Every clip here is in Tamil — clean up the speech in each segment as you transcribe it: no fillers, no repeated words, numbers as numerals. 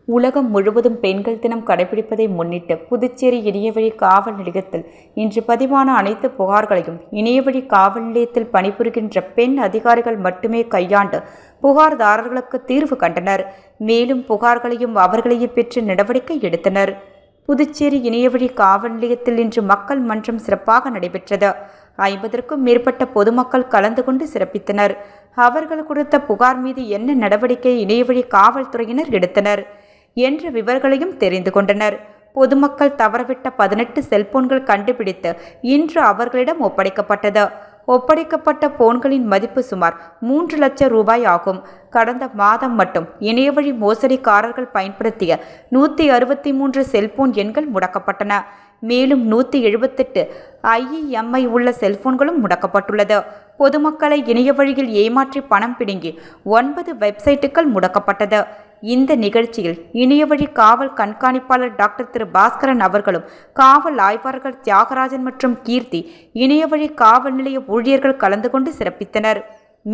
உலகம் முழுவதும் பெண்கள் தினம் கடைபிடிப்பதை முன்னிட்டு புதுச்சேரி இணையவழி காவல் நிலையத்தில் இன்று பதிவான அனைத்து புகார்களையும் இணையவழி காவல் நிலையத்தில் பணிபுரிகின்ற பெண் அதிகாரிகள் மட்டுமே கையாண்டு புகார்தாரர்களுக்கு தீர்வு கண்டனர். மேலும் புகார்களையும் அவர்களையே பெற்று நடவடிக்கை எடுத்தனர். புதுச்சேரி இணையவழி காவல் நிலையத்தில் இன்று மக்கள் மன்றம் சிறப்பாக நடைபெற்றது. 50க்கும் மேற்பட்ட பொதுமக்கள் கலந்து கொண்டு சிறப்பித்தனர். அவர்கள் கொடுத்த புகார் மீது என்ன நடவடிக்கை இணையவழி காவல்துறையினர் எடுத்தனர் என்ற விவரங்களையும் தெரிந்து கொண்டனர். பொதுமக்கள் தவறவிட்ட 18 செல்போன்கள் கண்டுபிடித்து இன்று அவர்களிடம் ஒப்படைக்கப்பட்டது. ஒப்படைக்கப்பட்ட போன்களின் மதிப்பு சுமார் 3 லட்சம் ரூபாய் ஆகும். கடந்த மாதம் மட்டும் இணையவழி மோசடிக்காரர்கள் பயன்படுத்திய 163 செல்போன் எண்கள் முடக்கப்பட்டன. மேலும் 178 IEMI உள்ள செல்போன்களும் முடக்கப்பட்டுள்ளது. பொதுமக்களை இணைய வழியில் ஏமாற்றி பணம் பிடுங்கி 9 வெப்சைட்டுகள் முடக்கப்பட்டது. இந்த நிகழ்ச்சியில் இணையவழி காவல் கண்காணிப்பாளர் டாக்டர் திரு பாஸ்கரன் அவர்களும் காவல் ஆய்வாளர்கள் தியாகராஜன் மற்றும் கீர்த்தி இணையவழி காவல் நிலைய ஊழியர்கள் கலந்து கொண்டு சிறப்பித்தனர்.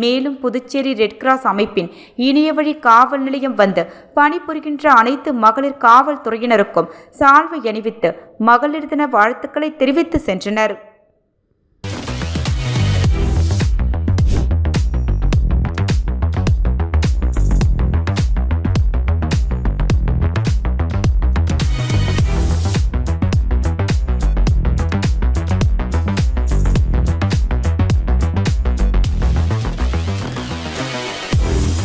மேலும் புதுச்சேரி ரெட் கிராஸ் அமைப்பின் இணையவழி காவல் நிலையம் வந்து பணிபுரிகின்ற அனைத்து மகளிர் காவல்துறையினருக்கும் சால்வை அணிவித்து மகளிர் தின வாழ்த்துக்களை தெரிவித்து சென்றனர்.